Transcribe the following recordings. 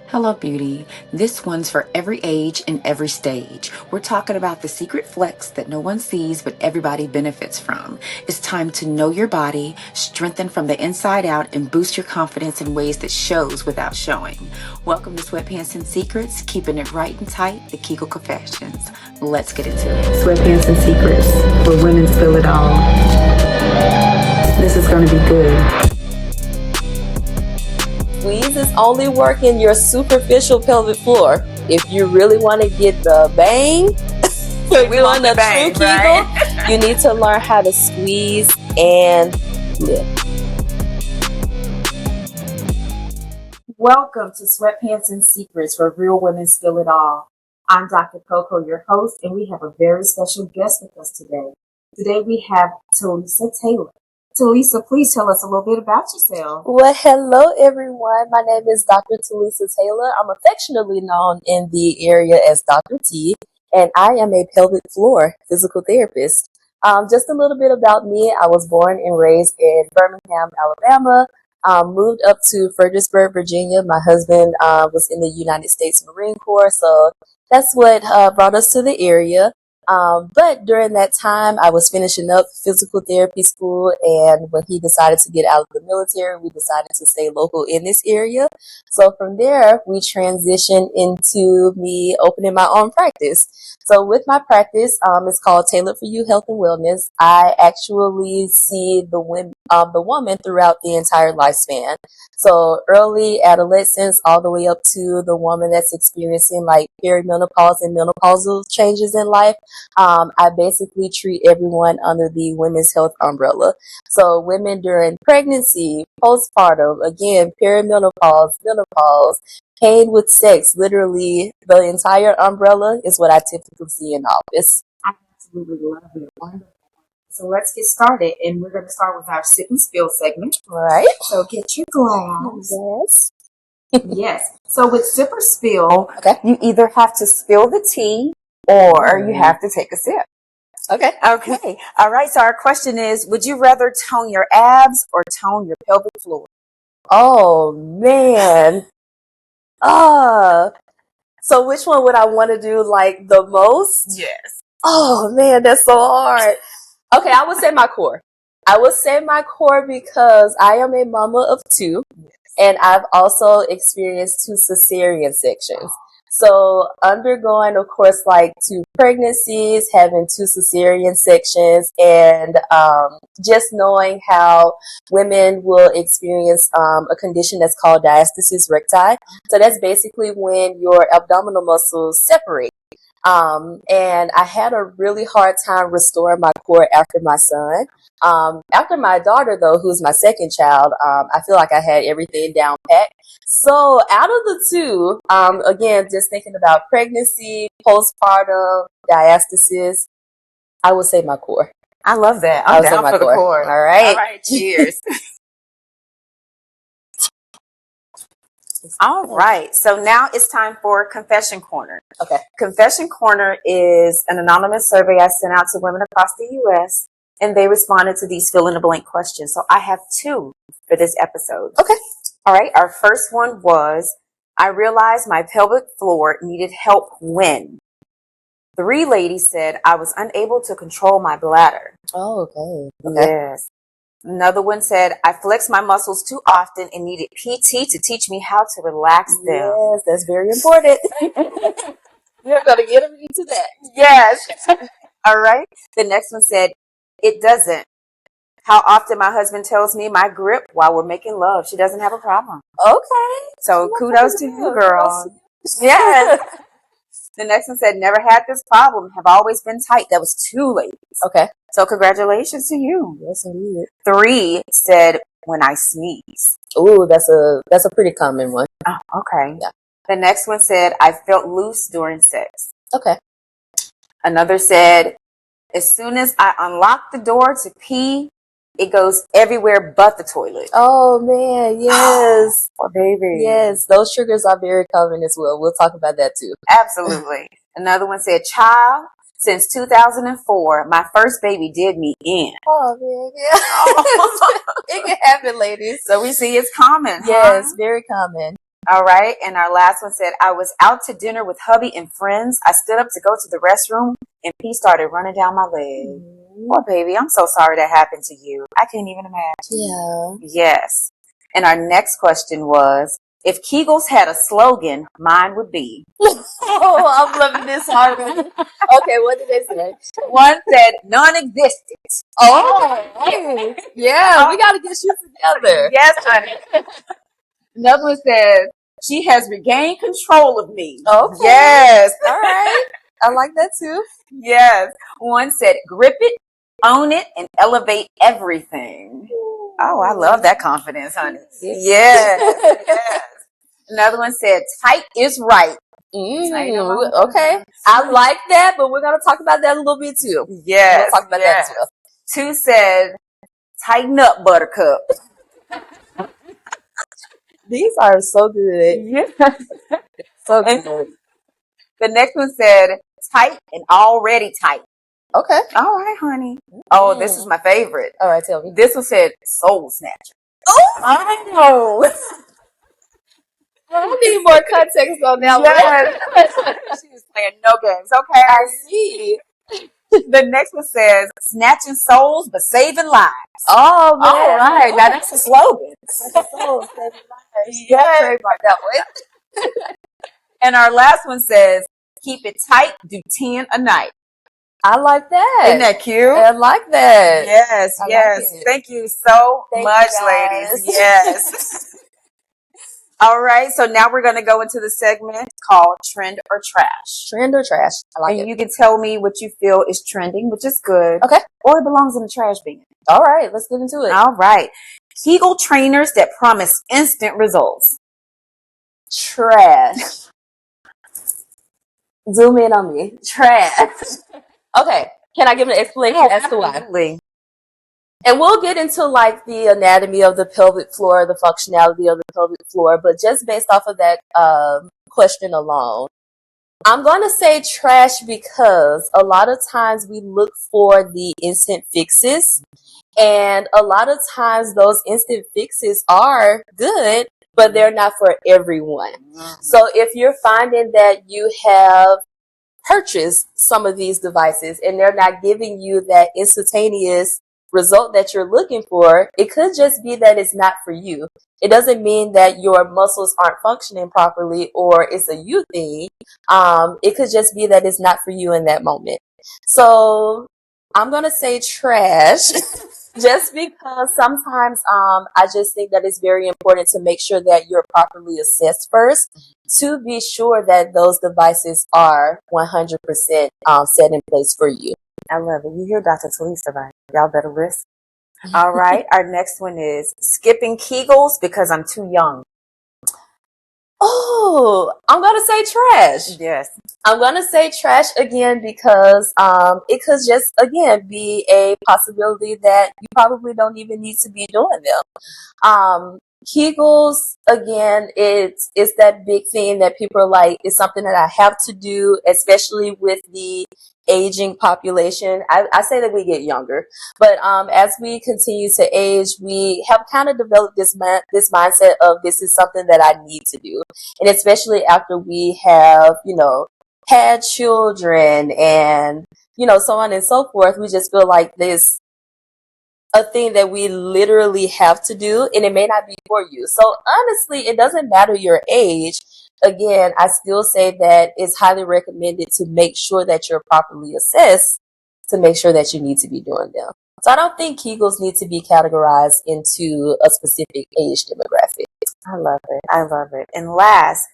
Hello, beauty. This one's for every age and every stage. We're talking about the secret flex that no one sees but everybody benefits from. It's time to know your body, strengthen from the inside out, and boost your confidence in ways that shows without showing. Welcome to Sweatpants Secrets, keeping it right and tight, the Kegel Confessions. Let's get into it. Sweatpants Secrets, where women spill it all. This is going to be good. Squeeze is only working your superficial pelvic floor. If you really want to get the bang, We want the bang, true right? Kegel, you need to learn how to squeeze and lift. Welcome to Sweatpants and Secrets, where real women spill it all. I'm Dr. Coco, your host, and we have a very special guest with us today. Today we have Talisa Taylor. Talisa, please tell us a little bit about yourself. Well, hello everyone. My name is Dr. Talisa Taylor. I'm affectionately known in the area as Dr. T, and I am a pelvic floor physical therapist. Just a little bit about me. I was born and raised in Birmingham, Alabama. Moved up to Fredericksburg, Virginia. My husband was in the United States Marine Corps, so that's what brought us to the area. But during that time, I was finishing up physical therapy school, and when he decided to get out of the military, we decided to stay local in this area. So from there, we transitioned into me opening my own practice. So with my practice, it's called Tailored for You Health and Wellness. I actually see the woman throughout the entire lifespan. So early adolescence all the way up to the woman that's experiencing like perimenopause and menopausal changes in life. I basically treat everyone under the women's health umbrella. So women during pregnancy, postpartum, again, perimenopause, menopause, pain with sex, literally the entire umbrella is what I typically see in the office. I absolutely love it. Wonderful. So let's get started, and we're going to start with our sip and spill segment. All right. So get your glass. Yes. Yes. So with sip or spill, Okay. You either have to spill the tea or you have to take a sip. Okay. Okay. All right. So our question is, would you rather tone your abs or tone your pelvic floor? Oh man. So which one would I want to do like the most? Yes. Oh man, that's so hard. Okay, I would say my core. I would say my core because I am a mama of two, and I've also experienced two cesarean sections. So undergoing, of course, like two pregnancies, having two cesarean sections, and just knowing how women will experience a condition that's called diastasis recti. So that's basically when your abdominal muscles separate. And I had a really hard time restoring my core after my son. After my daughter, though, who's my second child, I feel like I had everything down pat. So out of the two, again, just thinking about pregnancy, postpartum, diastasis, I would say my core. I love that. I I'm would say down my for the core. core. All right. All right. Cheers. All right. So now it's time for Confession Corner. Okay. Confession Corner is an anonymous survey I sent out to women across the U.S., and they responded to these fill in the blank questions. So I have two for this episode. Okay. All right. Our first one was, I realized my pelvic floor needed help when 3 ladies said I was unable to control my bladder. Oh, okay. Yes. Another one said, I flex my muscles too often and needed PT to teach me how to relax them. Yes, that's very important. You're going to get into that. Yes. All right. The next one said, it doesn't. How often my husband tells me my grip while we're making love. She doesn't have a problem. Okay. So kudos to you, girl. Kudos to you. Yes. The next one said, never had this problem. Have always been tight. That was 2 ladies. Okay. So congratulations to you. Yes, indeed. 3 said, when I sneeze. Ooh, that's a pretty common one. Oh, okay. Yeah. The next one said, I felt loose during sex. Okay. Another said, as soon as I unlock the door to pee, it goes everywhere but the toilet. Oh man, yes. Oh, baby. Yes, those triggers are very common as well. We'll talk about that too. Absolutely. Another one said, child, since 2004, my first baby did me in. Oh man, yeah. It can happen, ladies. So we see it's common. Yes, huh? very common. All right. And our last one said, I was out to dinner with hubby and friends. I stood up to go to the restroom and pee started running down my leg. Poor baby. I'm so sorry that happened to you. I can't even imagine. Yeah. Yes. And our next question was, if Kegels had a slogan, mine would be. Oh, I'm loving this already. Okay, what did they say? One said non-existent. Oh, yeah, we got to get you together. Yes, honey. Another one says, she has regained control of me. Okay. Yes. All right. I like that too. Yes. One said, grip it, own it, and elevate everything. Oh, I love that confidence, honey. Yes. Yes. Another one said, tight is right. Okay. I like that, but we're going to talk about that a little bit too. Yes. We'll talk about that as well. Two said, tighten up, buttercup. These are so good. Yeah. So good. The next one said, tight and already tight. Okay. All right, honey. Oh, this is my favorite. All right, tell me. This one said, soul snatcher. Oh, I know. I need more context on that one. She was playing no games. Okay. I see. The next one says, snatching souls but saving lives. Oh, man. All right. Now that's a slogan. Souls, saving lives. Yes. Trademark that one. And our last one says, keep it tight, do 10 a night. I like that. Isn't that cute? I like that. Yes, yes. Like Thank you so much, ladies. Yes. All right, so now we're going to go into the segment called Trend or Trash. Trend or trash? I like it. And you can tell me what you feel is trending, which is good. Okay. Or it belongs in the trash bin. All right, let's get into it. All right. Kegel trainers that promise instant results. Trash. Zoom in on me. Trash. Okay. Can I give an explanation as to why? Absolutely. And we'll get into like the anatomy of the pelvic floor, the functionality of the pelvic floor, but just based off of that question alone, I'm going to say trash because a lot of times we look for the instant fixes, and a lot of times those instant fixes are good, but they're not for everyone. So if you're finding that you have purchased some of these devices and they're not giving you that instantaneous result that you're looking for, it could just be that it's not for you. It doesn't mean that your muscles aren't functioning properly or it's a you thing. It could just be that it's not for you in that moment. So I'm going to say trash just because sometimes I just think that it's very important to make sure that you're properly assessed first to be sure that those devices are 100% set in place for you. I love it. You hear Dr. Talisa, right? Y'all better listen. All right. Our next one is skipping Kegels because I'm too young. Oh, I'm going to say trash. Yes. I'm going to say trash again because it could just, again, be a possibility that you probably don't even need to be doing them. Kegels, again, it's that big thing that people are like, it's something that I have to do, especially with the aging population. I say that we get younger, but as we continue to age, we have kind of developed this mindset of this is something that I need to do. And especially after we have, had children and, so on and so forth, we just feel like this a thing that we literally have to do, and it may not be for you. So honestly, it doesn't matter your age. Again, I still say that it's highly recommended to make sure that you're properly assessed to make sure that you need to be doing them. So I don't think Kegels need to be categorized into a specific age demographic. I love it. I love it. And last,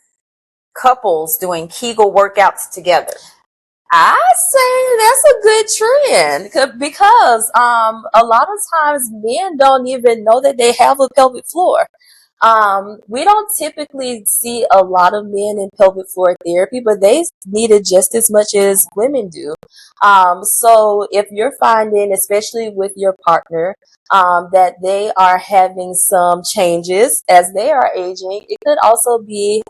couples doing Kegel workouts together. I say that's a good trend because a lot of times men don't even know that they have a pelvic floor. We don't typically see a lot of men in pelvic floor therapy, but they need it just as much as women do. So if you're finding, especially with your partner, that they are having some changes as they are aging, it could also be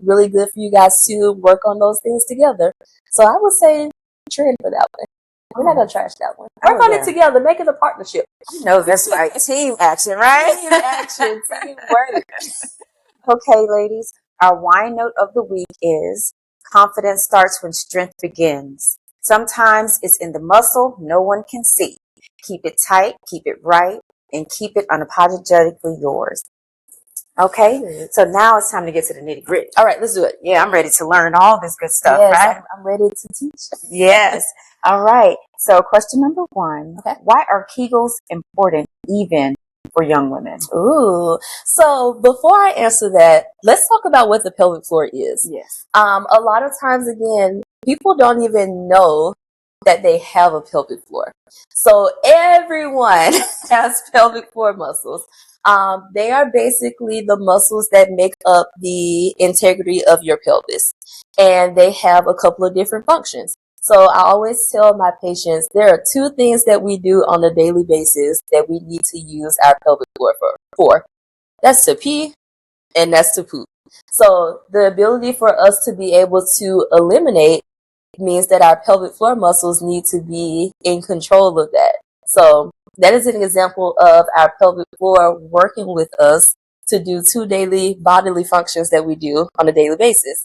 really good for you guys to work on those things together. So I would say trend for that one. We're not going to trash that one. Work on it together. Make it a partnership. No, that's right. Team action, right? Team action. Teamwork. Okay, ladies, our wine note of the week is confidence starts when strength begins. Sometimes it's in the muscle no one can see. Keep it tight, keep it right, and keep it unapologetically yours. Okay, so now it's time to get to the nitty gritty. All right, let's do it. Yeah, I'm ready to learn all this good stuff, Yes, right? I'm ready to teach. Yes. All right. So question number 1. Okay. Why are Kegels important even for young women? Ooh. So before I answer that, let's talk about what the pelvic floor is. Yes. A lot of times, again, people don't even know that they have a pelvic floor. So everyone has pelvic floor muscles. They are basically the muscles that make up the integrity of your pelvis, and they have a couple of different functions. So I always tell my patients there are 2 things that we do on a daily basis that we need to use our pelvic floor for. That's to pee and that's to poop. So the ability for us to be able to eliminate means that our pelvic floor muscles need to be in control of that. So that is an example of our pelvic floor working with us to do 2 daily bodily functions that we do on a daily basis.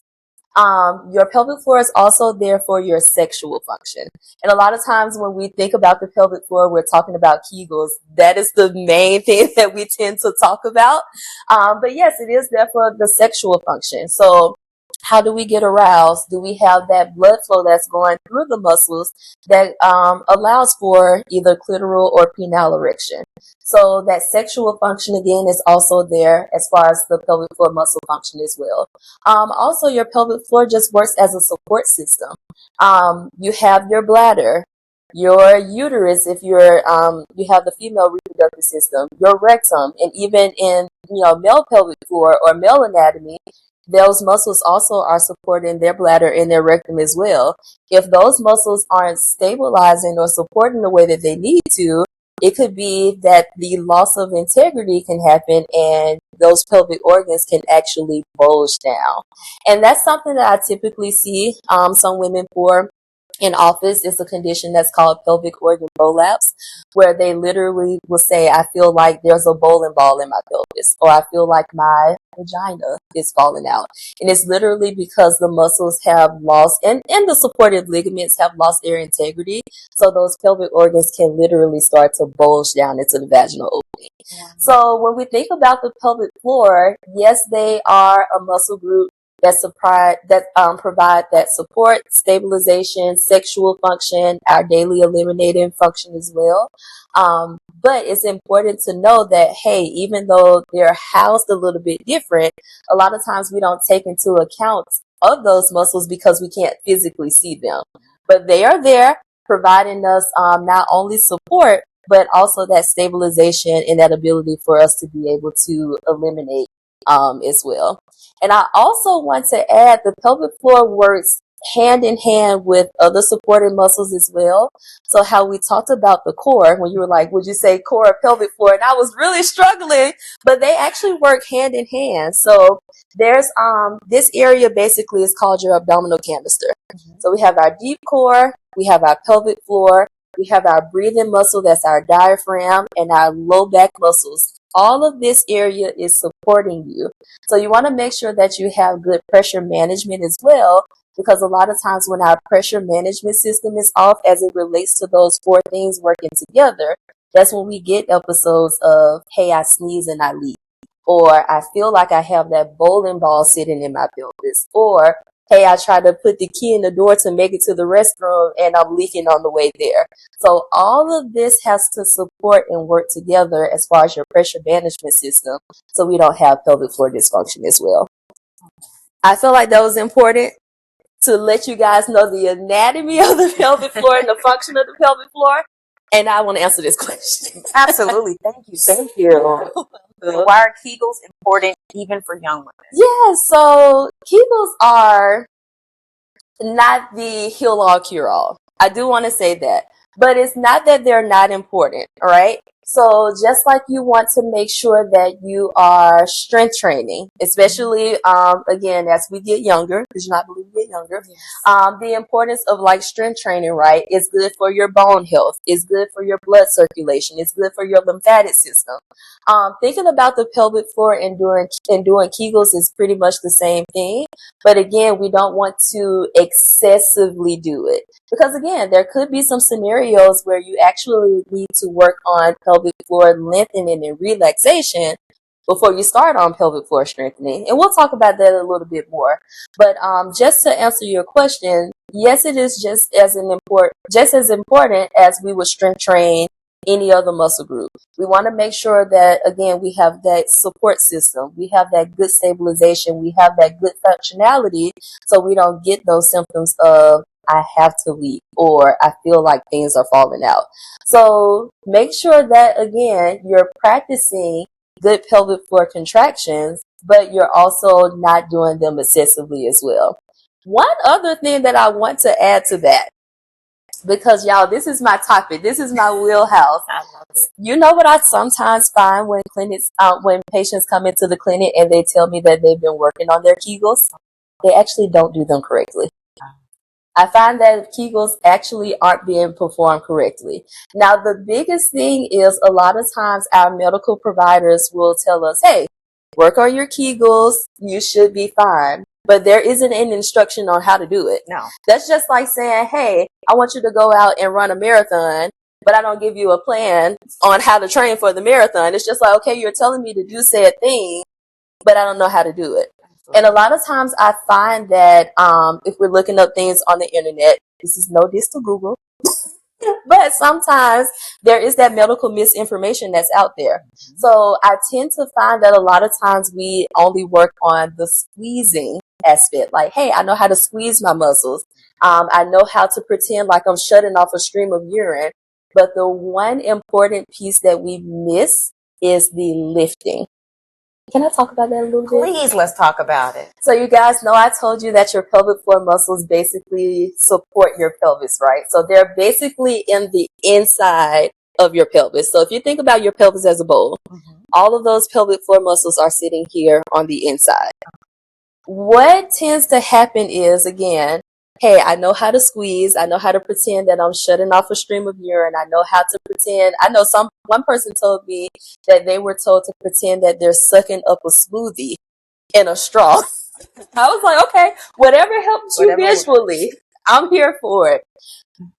Your pelvic floor is also there for your sexual function. And a lot of times when we think about the pelvic floor, we're talking about Kegels. That is the main thing that we tend to talk about. But yes, it is there for the sexual function. So how do we get aroused? Do we have that blood flow that's going through the muscles that allows for either clitoral or penile erection? So that sexual function again is also there as far as the pelvic floor muscle function as well. Also, your pelvic floor just works as a support system. You have your bladder, your uterus, if you have the female reproductive system, your rectum, and even in male pelvic floor or male anatomy, those muscles also are supporting their bladder and their rectum as well. If those muscles aren't stabilizing or supporting the way that they need to, it could be that the loss of integrity can happen and those pelvic organs can actually bulge down. And that's something that I typically see some women for in office. Is a condition that's called pelvic organ prolapse, where they literally will say, I feel like there's a bowling ball in my pelvis, or I feel like my vagina is falling out. And it's literally because the muscles have lost, and the supportive ligaments have lost their integrity. So those pelvic organs can literally start to bulge down into the vaginal opening. So when we think about the pelvic floor, yes, they are a muscle group that provide that support, stabilization, sexual function, our daily eliminating function as well. But it's important to know that, hey, even though they're housed a little bit different, a lot of times we don't take into account of those muscles because we can't physically see them. But they are there providing us not only support, but also that stabilization and that ability for us to be able to eliminate as well. And I also want to add the pelvic floor works hand in hand with other supporting muscles as well. So how we talked about the core, when you were like, would you say core or pelvic floor? And I was really struggling, but they actually work hand in hand. So there's this area basically is called your abdominal canister. So we have our deep core, we have our pelvic floor, we have our breathing muscle, that's our diaphragm, and our low back muscles. All of this area is supporting you. So you want to make sure that you have good pressure management as well, because a lot of times when our pressure management system is off as it relates to those 4 things working together, that's when we get episodes of, hey, I sneeze and I leak, or I feel like I have that bowling ball sitting in my pelvis, or hey, I try to put the key in the door to make it to the restroom and I'm leaking on the way there. So all of this has to support and work together as far as your pressure management system, so we don't have pelvic floor dysfunction as well. I feel like that was important to let you guys know the anatomy of the pelvic floor and the function of the pelvic floor. And I want to answer this question. Absolutely. Thank you. Thank you. Why are Kegels important even for young women? Yeah, so Kegels are not the heal-all, cure-all. I do want to say that. But it's not that they're not important, all right? So just like you want to make sure that you are strength training, especially, again, as we get younger, because you not believe we get younger, Yes. the importance of like strength training, right, is good for your bone health. It's good for your blood circulation. It's good for your lymphatic system. Thinking about the pelvic floor and doing Kegels is pretty much the same thing. But again, we don't want to excessively do it. Because again, there could be some scenarios where you actually need to work on pelvic floor lengthening and relaxation before you start on pelvic floor strengthening. And we'll talk about that a little bit more. But just to answer your question, yes, it is just as important as we would strength train any other muscle group. We want to make sure that, again, we have that support system. We have that good stabilization. We have that good functionality so we don't get those symptoms of I have to leave or I feel like things are falling out. So make sure that, again, you're practicing good pelvic floor contractions, but you're also not doing them excessively as well. One other thing that I want to add to that, because y'all, this is my topic. This is my wheelhouse. I love it. You know what I sometimes find when patients come into the clinic and they tell me that they've been working on their Kegels, they actually don't do them correctly. I find that Kegels actually aren't being performed correctly. Now, the biggest thing is a lot of times our medical providers will tell us, hey, work on your Kegels, you should be fine. But there isn't an instruction on how to do it. No. That's just like saying, hey, I want you to go out and run a marathon, but I don't give you a plan on how to train for the marathon. It's just like, okay, you're telling me to do said thing, but I don't know how to do it. And a lot of times I find that if we're looking up things on the internet, this is no diss to Google, but sometimes there is that medical misinformation that's out there. So I tend to find that a lot of times we only work on the squeezing aspect. Like, hey, I know how to squeeze my muscles. I know how to pretend like I'm shutting off a stream of urine. But the one important piece that we miss is the lifting. Can I talk about that a little bit? Please, let's talk about it. So you guys know I told you that your pelvic floor muscles basically support your pelvis, right? So they're basically in the inside of your pelvis. So if you think about your pelvis as a bowl, all of those pelvic floor muscles are sitting here on the inside. What tends to happen is, again, hey, I know how to squeeze. I know how to pretend that I'm shutting off a stream of urine. I know how to pretend. I know one person told me that they were told to pretend that they're sucking up a smoothie in a straw. I was like, okay, whatever helps you visually, I'm here for it.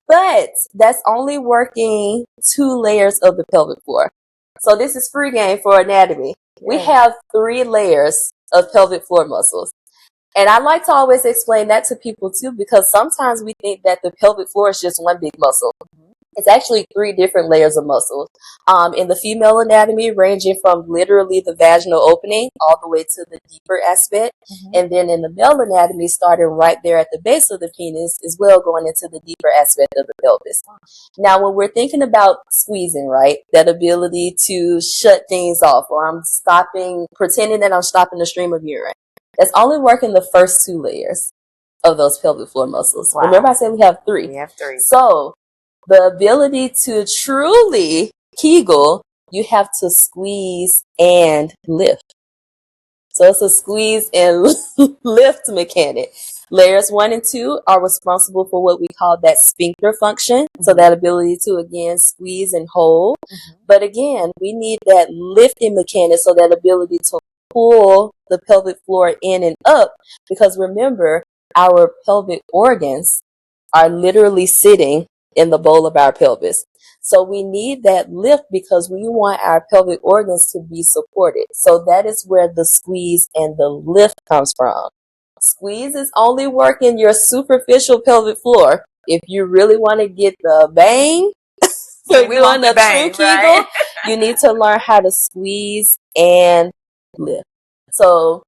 But that's only working 2 layers of the pelvic floor. So this is free game for anatomy. We have 3 layers of pelvic floor muscles. And I like to always explain that to people too, because sometimes we think that the pelvic floor is just one big muscle. It's actually 3 different layers of muscles. In the female anatomy, ranging from literally the vaginal opening all the way to the deeper aspect. And then in the male anatomy, starting right there at the base of the penis, as well going into the deeper aspect of the pelvis. Now, when we're thinking about squeezing, right, that ability to shut things off, or I'm pretending that I'm stopping the stream of urine, that's only working the first 2 layers of those pelvic floor muscles. Wow. Remember I said we have 3. We have 3. So the ability to truly Kegel, you have to squeeze and lift. So it's a squeeze and lift mechanic. Layers 1 and 2 are responsible for what we call that sphincter function. So that ability to, again, squeeze and hold. But again, we need that lifting mechanic, so that ability to pull the pelvic floor in and up. Because remember, our pelvic organs are literally sitting in the bowl of our pelvis. So we need that lift because we want our pelvic organs to be supported. So that is where the squeeze and the lift comes from. Squeeze is only working your superficial pelvic floor. If you really want to get the bang, for doing the true Kegel, you need to learn how to squeeze and lift. So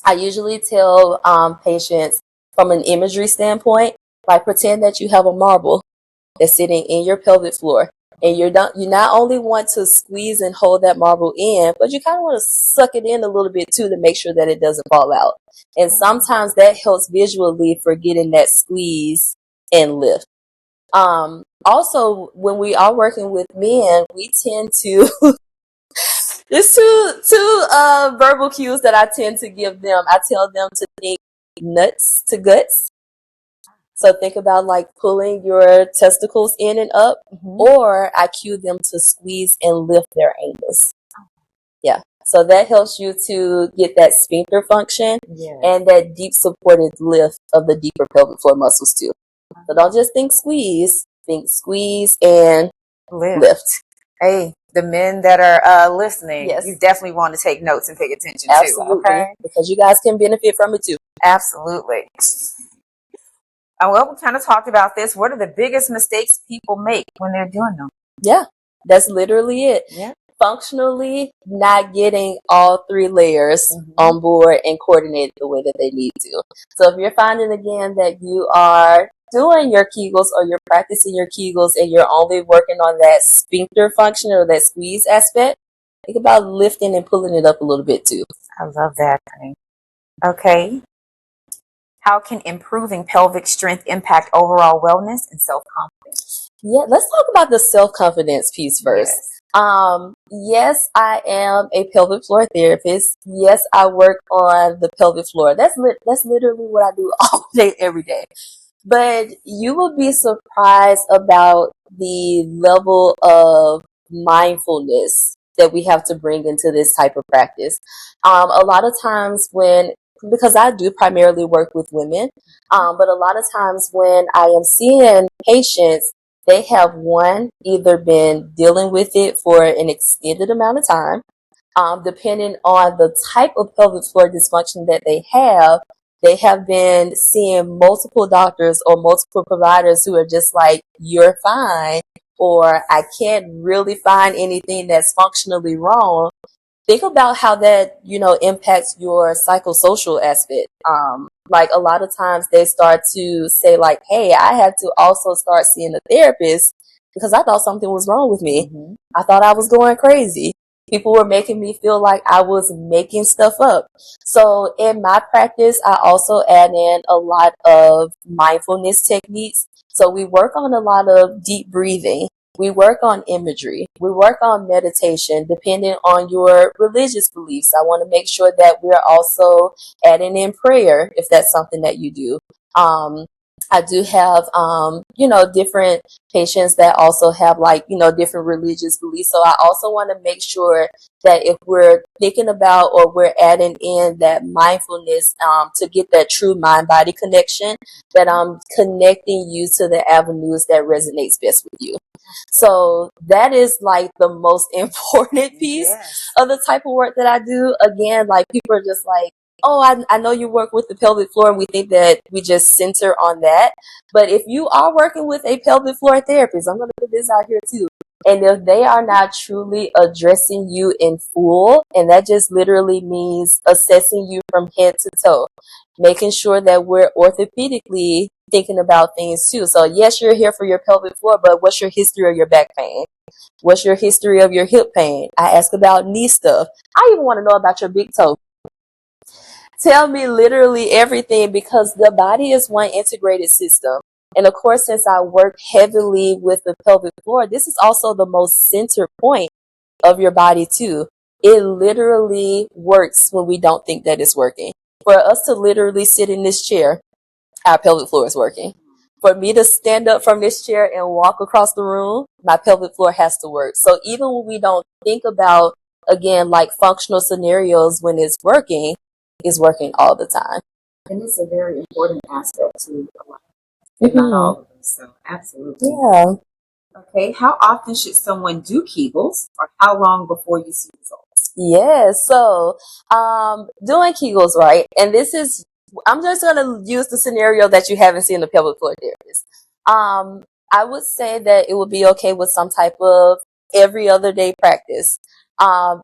I usually tell patients from an imagery standpoint, like pretend that you have a marble that's sitting in your pelvic floor. And you not only want to squeeze and hold that marble in, but you kind of want to suck it in a little bit too to make sure that it doesn't fall out. And sometimes that helps visually for getting that squeeze and lift. Also, when we are working with men, we tend to there's two verbal cues that I tend to give them. I tell them to think nuts to guts. So think about like pulling your testicles in and up, or I cue them to squeeze and lift their anus. Yeah. So that helps you to get that sphincter function and that deep supported lift of the deeper pelvic floor muscles too. So don't just think squeeze and lift. Hey, the men that are listening, Yes. you definitely want to take notes and pay attention Absolutely. too. Okay? Because you guys can benefit from it too. Absolutely. Well, we kind of talked about this. What are the biggest mistakes people make when they're doing them? Yeah, that's literally it. Yeah. Functionally not getting all three layers on board and coordinated the way that they need to. So if you're finding again that you are doing your Kegels or you're practicing your Kegels and you're only working on that sphincter function or that squeeze aspect, think about lifting and pulling it up a little bit too. I love that. Okay. How can improving pelvic strength impact overall wellness and self-confidence? Yeah, let's talk about the self-confidence piece first. Yes, I am a pelvic floor therapist. Yes, I work on the pelvic floor. That's literally what I do all day, every day. But you will be surprised about the level of mindfulness that we have to bring into this type of practice. A lot of times because I do primarily work with women, but a lot of times when I am seeing patients, they have either been dealing with it for an extended amount of time, depending on the type of pelvic floor dysfunction that they have been seeing multiple doctors or multiple providers who are just like, you're fine, or I can't really find anything that's functionally wrong. Think about how that, impacts your psychosocial aspect. Like a lot of times they start to say like, hey, I had to also start seeing a therapist because I thought something was wrong with me. I thought I was going crazy. People were making me feel like I was making stuff up. So in my practice, I also add in a lot of mindfulness techniques. So we work on a lot of deep breathing. We work on imagery. We work on meditation, depending on your religious beliefs. I want to make sure that we're also adding in prayer if that's something that you do. I do have, different patients that also have different religious beliefs. So I also want to make sure that if we're thinking about or we're adding in that mindfulness, to get that true mind-body connection, that I'm connecting you to the avenues that resonates best with you. So that is like the most important piece of the type of work that I do. Again, like people are just like, oh, I know you work with the pelvic floor and we think that we just center on that. But if you are working with a pelvic floor therapist, I'm going to put this out here too. And if they are not truly addressing you in full, and that just literally means assessing you from head to toe, making sure that we're orthopedically thinking about things too. So yes, you're here for your pelvic floor, but what's your history of your back pain? What's your history of your hip pain? I ask about knee stuff. I even want to know about your big toe. Tell me literally everything, because the body is one integrated system. And of course, since I work heavily with the pelvic floor, this is also the most center point of your body too. It literally works when we don't think that it's working. For us to literally sit in this chair, our pelvic floor is working. For me to stand up from this chair and walk across the room, my pelvic floor has to work. So even when we don't think about, again, like functional scenarios when it's working all the time. And it's a very important aspect to a life, but not all of us. So absolutely. Yeah. Okay, how often should someone do Kegels, or how long before you see results? Yeah, so doing Kegels, right? And I'm just going to use the scenario that you haven't seen the pelvic floor therapist. I would say that it would be okay with some type of every other day practice.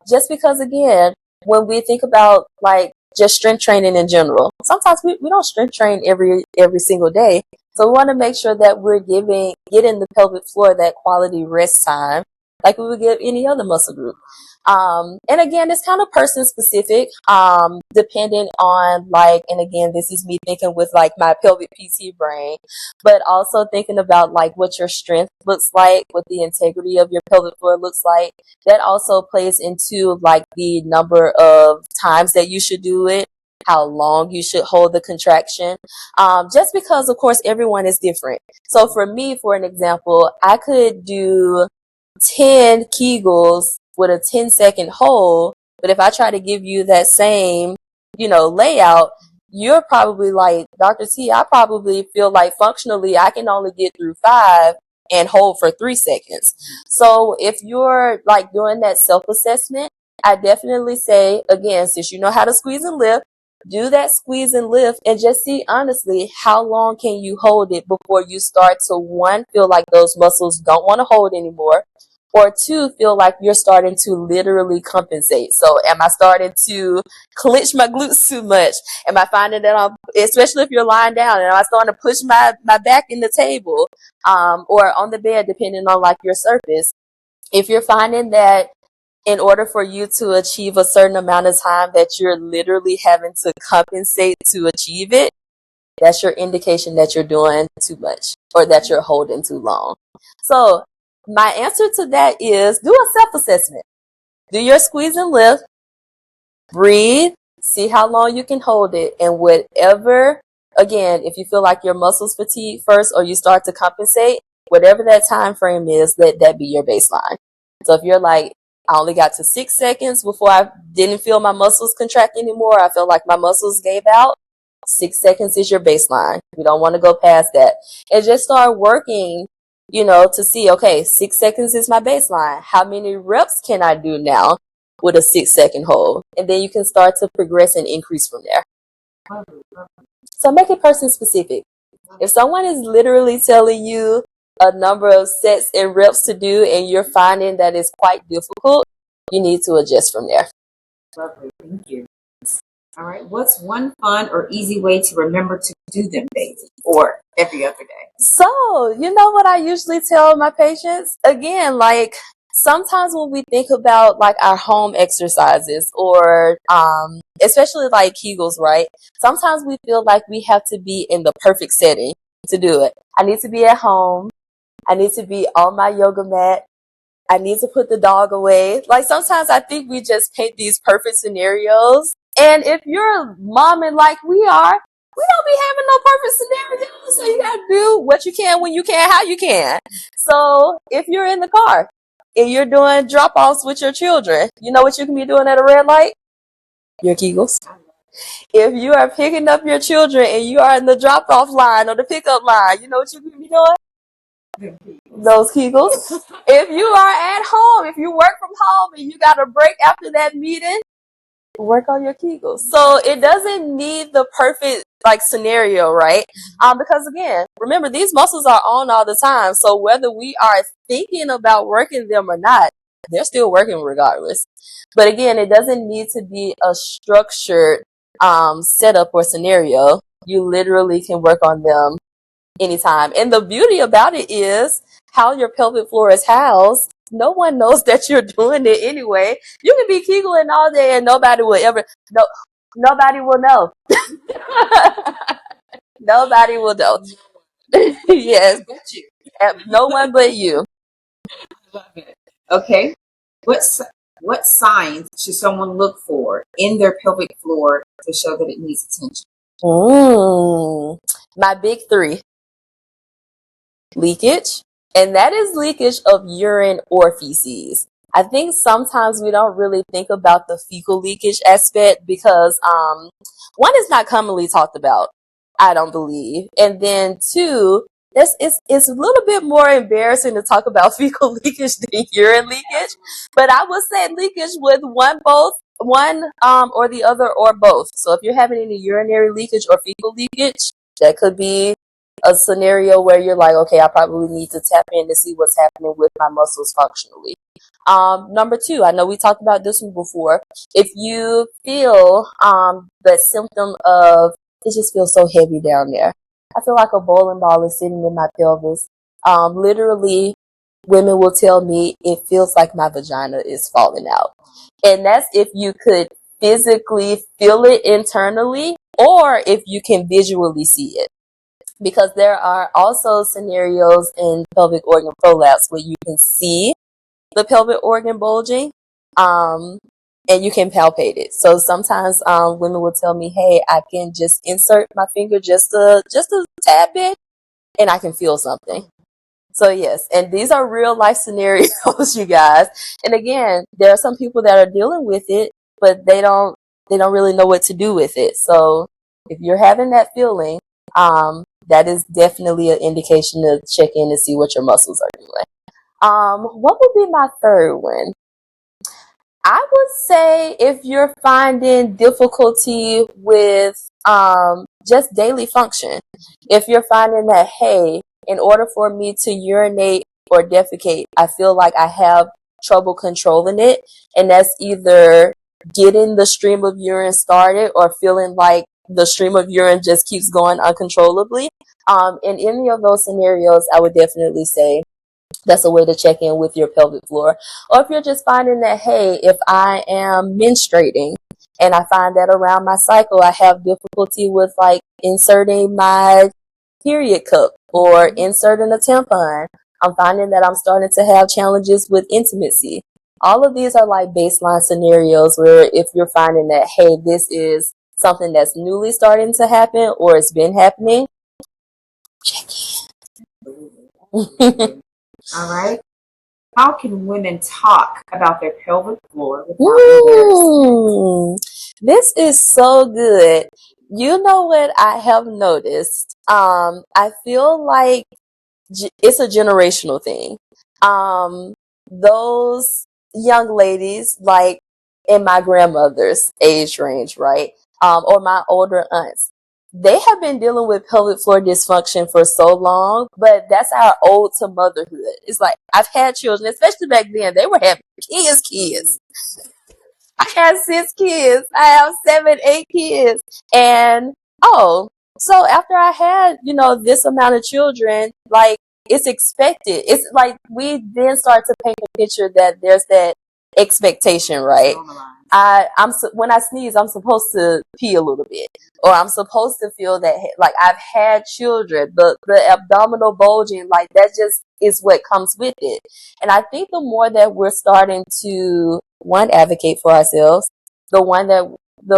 Just because, again, when we think about like just strength training in general, sometimes we don't strength train every single day. So we want to make sure that we're getting the pelvic floor that quality rest time like we would give any other muscle group. And again, it's kind of person specific, depending on like, and again, this is me thinking with like my pelvic PT brain, but also thinking about like what your strength looks like, what the integrity of your pelvic floor looks like. That also plays into like the number of times that you should do it, how long you should hold the contraction. Just because of course everyone is different. So for me, for an example, I could do 10 Kegels with a 10-second hold, but if I try to give you that same, layout, you're probably like, Dr. T, I probably feel like functionally I can only get through 5 and hold for 3 seconds. So if you're like doing that self-assessment, I definitely say, again, since you know how to squeeze and lift, do that squeeze and lift and just see honestly how long can you hold it before you start to, one, feel like those muscles don't want to hold anymore, or two, feel like you're starting to literally compensate. So am I starting to clench my glutes too much? Am I finding that especially if you're lying down, am I starting to push my back in the table, or on the bed, depending on like your surface? If you're finding that in order for you to achieve a certain amount of time that you're literally having to compensate to achieve it, that's your indication that you're doing too much or that you're holding too long. So my answer to that is do a self-assessment. Do your squeeze and lift, breathe, see how long you can hold it, and whatever, again, if you feel like your muscles fatigue first or you start to compensate, whatever that time frame is, let that be your baseline. So if you're like, I only got to 6 seconds before I didn't feel my muscles contract anymore, I felt like my muscles gave out, 6 seconds is your baseline. We don't want to go past that. And just start working, to see, okay, 6 seconds is my baseline. How many reps can I do now with a 6-second hold? And then you can start to progress and increase from there. So make it person specific. If someone is literally telling you a number of sets and reps to do and you're finding that it's quite difficult, you need to adjust from there. Lovely. Thank you. All right. What's one fun or easy way to remember to do them daily or every other day? So, you know what I usually tell my patients? Again, like sometimes when we think about like our home exercises or especially like Kegels, right? Sometimes we feel like we have to be in the perfect setting to do it. I need to be at home. I need to be on my yoga mat. I need to put the dog away. Like sometimes I think we just paint these perfect scenarios. And if you're momming like we are, we don't be having no perfect scenarios. So you gotta do what you can, when you can, how you can. So if you're in the car and you're doing drop-offs with your children, you know what you can be doing at a red light? Your Kegels. If you are picking up your children and you are in the drop-off line or the pickup line, you know what you can be doing? Those Kegels. If you are at home, if you work from home and you got a break after that meeting, work on your Kegels. So it doesn't need the perfect like scenario, right? Because again, remember these muscles are on all the time. So whether we are thinking about working them or not, they're still working regardless. But again, it doesn't need to be a structured setup or scenario. You literally can work on them anytime. And the beauty about it is how your pelvic floor is housed. No one knows that you're doing it anyway. You can be Kegelen all day and nobody will nobody will know. Nobody will know. Yes. No one but you. Love it. Okay. What signs should someone look for in their pelvic floor to show that it needs attention? My big 3. Leakage, and that is leakage of urine or feces. I think sometimes we don't really think about the fecal leakage aspect because one is not commonly talked about, I don't believe, and then two, it's a little bit more embarrassing to talk about fecal leakage than urine leakage, but I would say leakage with one or the other or both. So if you're having any urinary leakage or fecal leakage, that could be a scenario where you're like, okay, I probably need to tap in to see what's happening with my muscles functionally. Number 2, I know we talked about this one before. If you feel the symptom of it just feels so heavy down there, I feel like a bowling ball is sitting in my pelvis. Literally, women will tell me it feels like my vagina is falling out. And that's if you could physically feel it internally or if you can visually see it. Because there are also scenarios in pelvic organ prolapse where you can see the pelvic organ bulging, and you can palpate it. So sometimes women will tell me, "Hey, I can just insert my finger just a tad bit, and I can feel something." So yes, and these are real life scenarios, you guys. And again, there are some people that are dealing with it, but they don't really know what to do with it. So if you're having that feeling, that is definitely an indication to check in and see what your muscles are doing. What would be my third one? I would say if you're finding difficulty with just daily function, if you're finding that, hey, in order for me to urinate or defecate, I feel like I have trouble controlling it, and that's either getting the stream of urine started or feeling like the stream of urine just keeps going uncontrollably. In any of those scenarios, I would definitely say that's a way to check in with your pelvic floor. Or if you're just finding that, hey, if I am menstruating and I find that around my cycle, I have difficulty with like inserting my period cup or inserting a tampon, I'm finding that I'm starting to have challenges with intimacy. All of these are like baseline scenarios where if you're finding that, hey, this is something that's newly starting to happen or it's been happening, check in. All right. How can women talk about their pelvic floor without embarrassment? This is so good. You know what I have noticed? I feel like it's a generational thing. Those young ladies, like in my grandmother's age range, right? Or my older aunts, they have been dealing with pelvic floor dysfunction for so long, but that's our ode to motherhood. It's like, I've had children, especially back then, they were having kids. I had 6 kids. I have 7, 8 kids. And, so after I had, this amount of children, like, it's expected. It's like we then start to paint a picture that there's that expectation, right? When I sneeze, I'm supposed to pee a little bit, or I'm supposed to feel that, like, I've had children, the abdominal bulging, like that just is what comes with it. And I think the more that we're starting to advocate for ourselves, the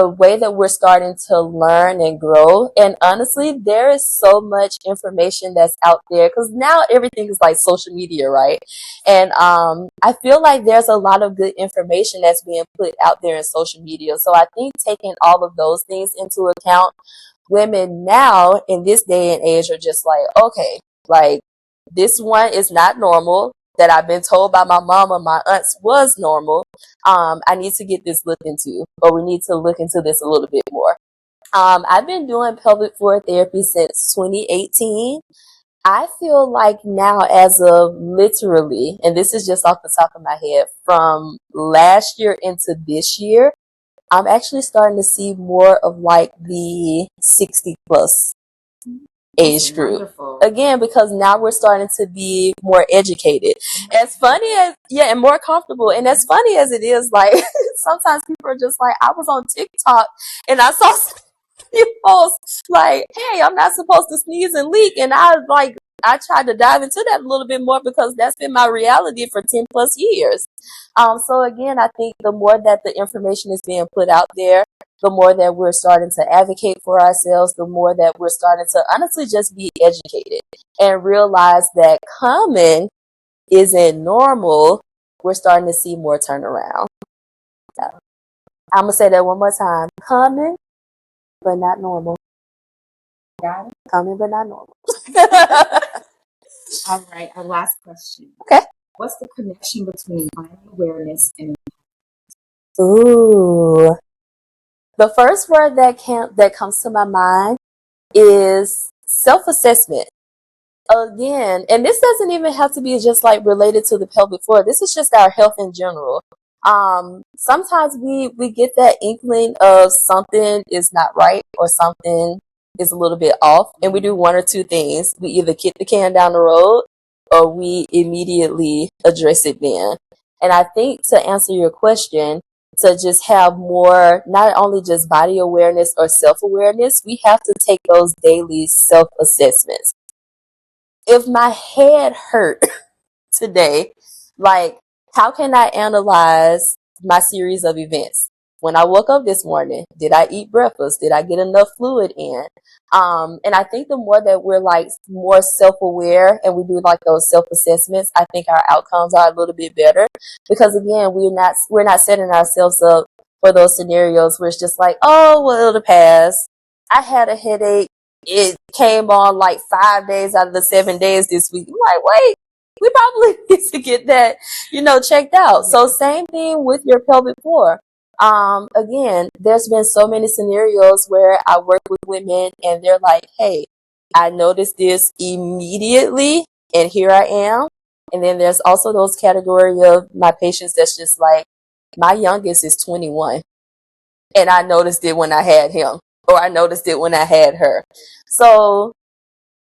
way that we're starting to learn and grow. And honestly, there is so much information that's out there because now everything is like social media, right? And I feel like there's a lot of good information that's being put out there in social media. So I think taking all of those things into account, women now in this day and age are just like, okay, like this one is not normal that I've been told by my mom or my aunts was normal. I need to get this looked into, or we need to look into this a little bit more. I've been doing pelvic floor therapy since 2018. I feel like now, as of literally, and this is just off the top of my head, from last year into this year, I'm actually starting to see more of like the 60 plus age group. Wonderful. Again, because now we're starting to be more educated. As funny as, and more comfortable. And as funny as it is, like, sometimes people are just like, I was on TikTok and I saw you post like, hey, I'm not supposed to sneeze and leak. And I tried to dive into that a little bit more because that's been my reality for 10 plus years. So again, I think the more that the information is being put out there, the more that we're starting to advocate for ourselves, the more that we're starting to honestly just be educated and realize that common isn't normal. We're starting to see more turnaround. So, I'm going to say that one more time. Common, but not normal. Got it? Common, but not normal. All right, our last question. Okay. What's the connection between body awareness and Ooh. The first word that comes to my mind is self-assessment. Again, and this doesn't even have to be just like related to the pelvic floor. This is just our health in general. Sometimes we get that inkling of something is not right or something is a little bit off, and we do one or two things. We either kick the can down the road or we immediately address it then? And I think to answer your question, to just have more, not only just body awareness or self-awareness, we have to take those daily self-assessments. If my head hurt today, like, how can I analyze my series of events? When I woke up this morning, did I eat breakfast? Did I get enough fluid in? And I think the more that we're like more self-aware and we do like those self-assessments, I think our outcomes are a little bit better, because again, we're not setting ourselves up for those scenarios where it's just like, oh, well, it'll pass. I had a headache. It came on like 5 days out of the 7 days this week. I'm like, wait, we probably need to get that, checked out. So same thing with your pelvic floor. Again, there's been so many scenarios where I work with women and they're like, hey, I noticed this immediately and here I am. And then there's also those category of my patients that's just like, my youngest is 21 and I noticed it when I had him, or I noticed it when I had her. So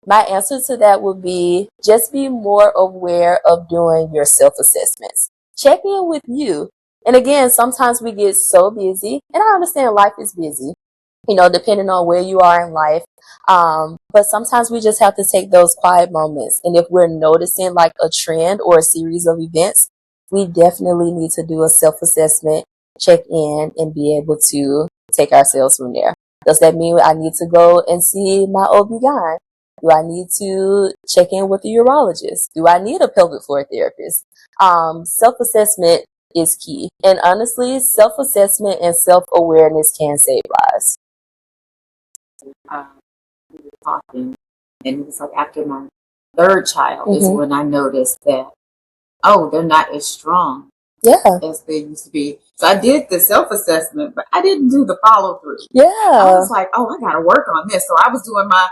my answer to that would be just be more aware of doing your self-assessments. Check in with you. And again, sometimes we get so busy, and I understand life is busy, depending on where you are in life. But sometimes we just have to take those quiet moments. And if we're noticing like a trend or a series of events, we definitely need to do a self-assessment, check in, and be able to take ourselves from there. Does that mean I need to go and see my OB-GYN? Do I need to check in with a urologist? Do I need a pelvic floor therapist? Self-assessment is key. And honestly, self-assessment and self-awareness can save lives. We were talking, and it was like after my third child is when I noticed that, oh, they're not as strong as they used to be. So I did the self-assessment, but I didn't do the follow-through. I was like, oh, I got to work on this. So I was doing my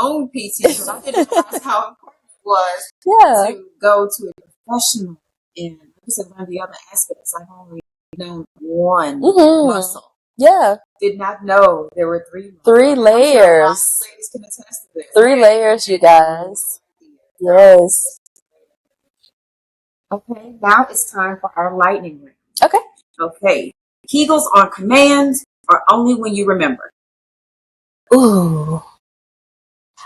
own PT because I didn't realize how important it was to go to a professional. And like I said, one of the other aspects, I've only known one muscle. Did not know there were three layers. Ladies can attest to this. 3 layers, you guys. Yes. Okay, now it's time for our lightning round. Okay. Kegels on command or only when you remember? Ooh.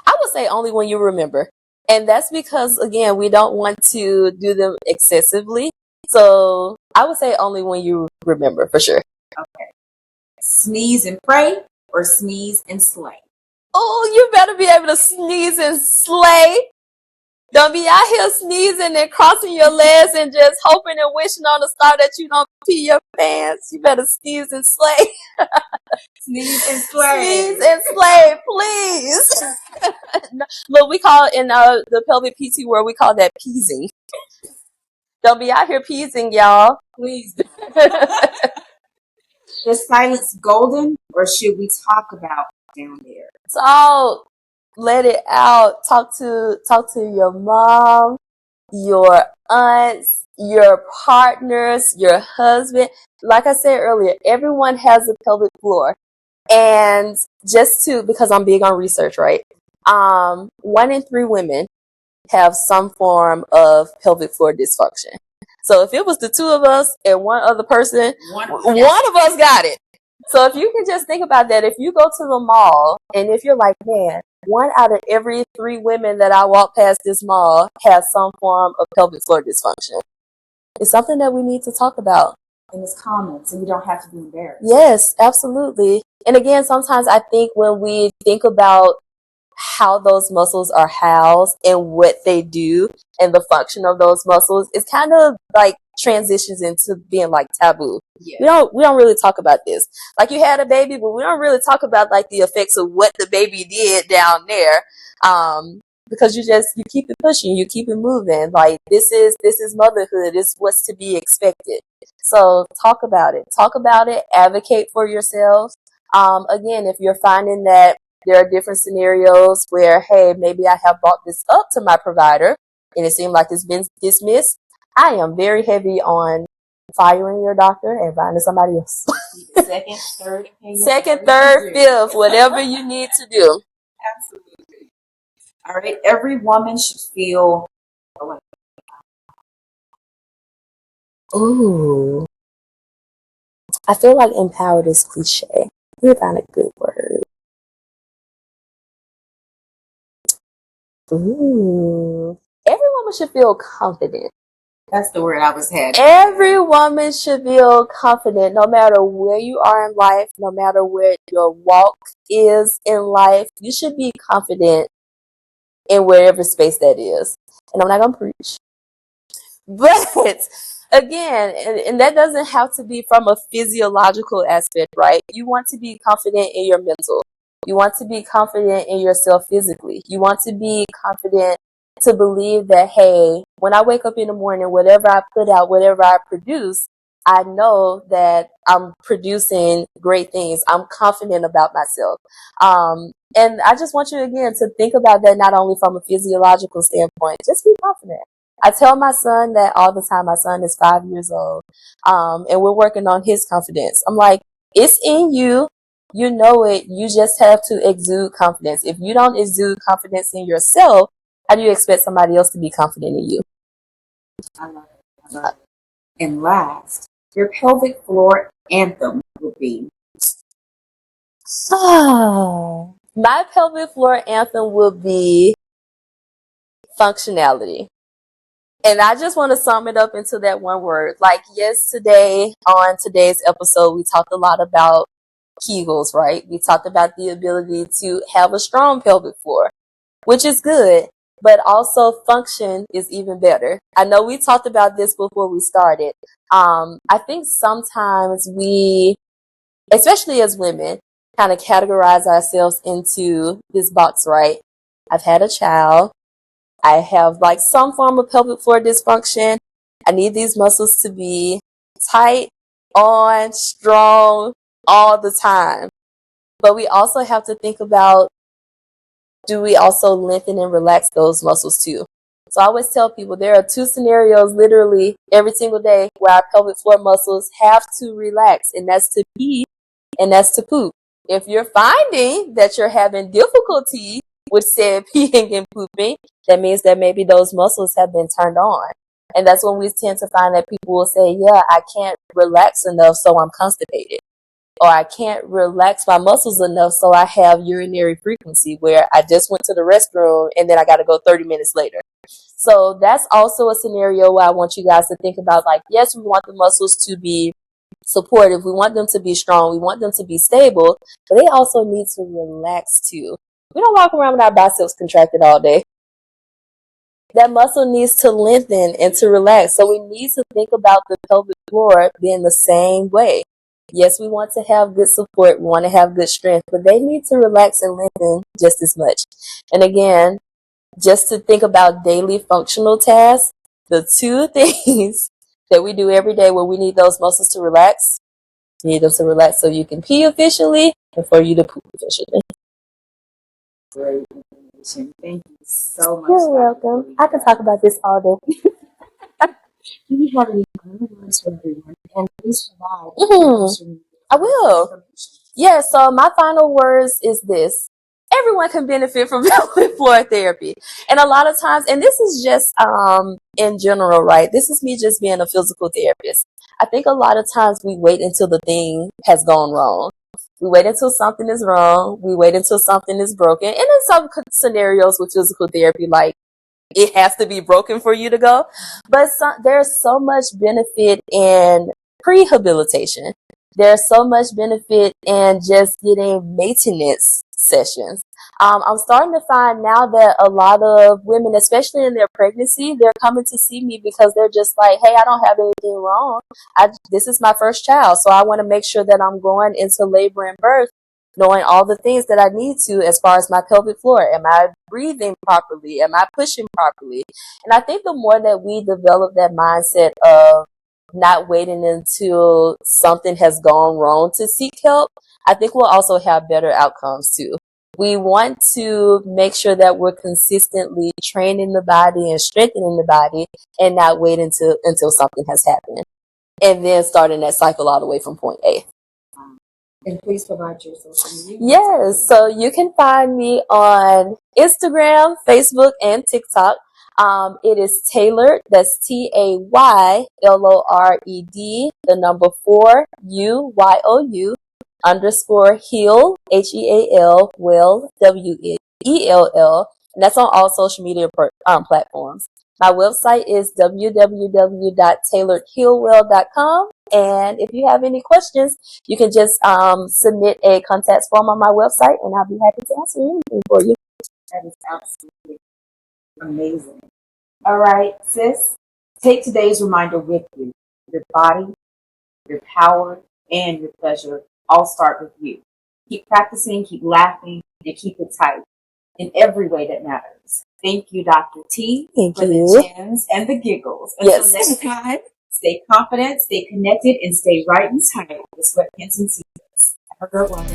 I would say only when you remember. And that's because, again, we don't want to do them excessively. So I would say only when you remember, for sure. Okay. Sneeze and pray or sneeze and slay? Oh, you better be able to sneeze and slay. Don't be out here sneezing and crossing your legs and just hoping and wishing on the star that you don't pee your pants. You better sneeze and slay. Sneeze and slay. Sneeze and slay, please. Look, we call in the pelvic PT world, we call that peasing. Don't be out here peasing, y'all. Please. Is silence golden or should we talk about down there? So let it out. Talk to your mom, your aunts, your partners, your husband. Like I said earlier, everyone has a pelvic floor. And because I'm big on research, right? 1 in 3 women have some form of pelvic floor dysfunction. So if it was the 2 of us and one other person, one of us got it. So if you can just think about that, if you go to the mall and if you're like, man, 1 out of every 3 women that I walk past this mall has some form of pelvic floor dysfunction. It's something that we need to talk about. And it's common, so you don't have to be embarrassed. Yes, absolutely. And again, sometimes I think when we think about how those muscles are housed and what they do and the function of those muscles, it's kind of like transitions into being like taboo. We don't really talk about this. Like, you had a baby, but we don't really talk about like the effects of what the baby did down there. Because you keep it pushing, you keep it moving. Like, this is motherhood. It's what's to be expected. So talk about it. Advocate for yourselves. Again, if you're finding that there are different scenarios where, hey, maybe I have brought this up to my provider and it seemed like it's been dismissed, I am very heavy on firing your doctor and finding somebody else. Second, third opinion. Second, third, fifth, whatever you need to do. Absolutely. All right. Every woman should feel Ooh, I feel like empowered is cliche. Let me find a good word. Ooh, every woman should feel confident. That's the word I was heading. Every woman should feel confident no matter where you are in life, no matter where your walk is in life. You should be confident in wherever space that is. And I'm not going to preach. But again, and that doesn't have to be from a physiological aspect, right? You want to be confident in your mental. You want to be confident in yourself physically. You want to be confident to believe that, hey, when I wake up in the morning, whatever I put out, whatever I produce, I know that I'm producing great things. I'm confident about myself. And I just want you again to think about that not only from a physiological standpoint, just be confident. I tell my son that all the time. My son is 5 years old. And we're working on his confidence. I'm like, it's in you. You know it. You just have to exude confidence. If you don't exude confidence in yourself, how do you expect somebody else to be confident in you? I love it. I love it. And last, your pelvic floor anthem would be. My pelvic floor anthem would be functionality. And I just want to sum it up into that one word. Like yesterday, on today's episode, we talked a lot about Kegels, right? We talked about the ability to have a strong pelvic floor, which is good, but also function is even better. I know we talked about this before we started. I think sometimes we, especially as women, kind of categorize ourselves into this box, right? I've had a child. I have like some form of pelvic floor dysfunction. I need these muscles to be tight, on, strong all the time. But we also have to think about, do we also lengthen and relax those muscles too? So I always tell people there are two scenarios literally every single day where our pelvic floor muscles have to relax, and that's to pee and that's to poop. If you're finding that you're having difficulty with said peeing and pooping, that means that maybe those muscles have been turned on. And that's when we tend to find that people will say, yeah, I can't relax enough, so I'm constipated. Or I can't relax my muscles enough, so I have urinary frequency where I just went to the restroom and then I got to go 30 minutes later. So that's also a scenario where I want you guys to think about, like, yes, we want the muscles to be supportive. We want them to be strong. We want them to be stable, but they also need to relax too. We don't walk around with our biceps contracted all day. That muscle needs to lengthen and to relax. So we need to think about the pelvic floor being the same way. Yes, we want to have good support. We want to have good strength, but they need to relax and lengthen just as much. And again, just to think about daily functional tasks, the two things that we do every day where we need those muscles to relax, you need them to relax so you can pee efficiently and for you to poop efficiently. Great information. Thank you so much. You're welcome. I can talk about this all day. Do you have any final words for everyone? And please provide I will. Yeah, so my final words is this. Everyone can benefit from pelvic floor therapy. And a lot of times, and this is just in general, right? This is me just being a physical therapist. I think a lot of times we wait until the thing has gone wrong. We wait until something is wrong. We wait until something is broken. And in some scenarios with physical therapy, like, it has to be broken for you to go. But there's so much benefit in prehabilitation. There's so much benefit in just getting maintenance sessions. I'm starting to find now that a lot of women, especially in their pregnancy, they're coming to see me because they're just like, hey, I don't have anything wrong. This is my first child, so I want to make sure that I'm going into labor and birth knowing all the things that I need to as far as my pelvic floor. Am I breathing properly? Am I pushing properly? And I think the more that we develop that mindset of not waiting until something has gone wrong to seek help, I think we'll also have better outcomes too. We want to make sure that we're consistently training the body and strengthening the body and not waiting until something has happened. And then starting that cycle all the way from point A. And please provide your social media. Yes, so you can find me on Instagram, Facebook, and TikTok. It is tailored. That's TAYLORED, the number 4UYOU _ heal HEAL will WELL, and that's on all social media platforms. My website is www.tailoredhealwell.com, and if you have any questions, you can just submit a contact form on my website, and I'll be happy to answer anything for you. That is absolutely amazing. All right, sis, take today's reminder with you. Your body, your power, and your pleasure all start with you. Keep practicing, keep laughing, and keep it tight in every way that matters. Thank you, Dr. T, Thank for you. the gems and the giggles. Until Yes. next time, stay confident, stay connected, and stay right and tight with Sweatpants and Secrets. Have a good one.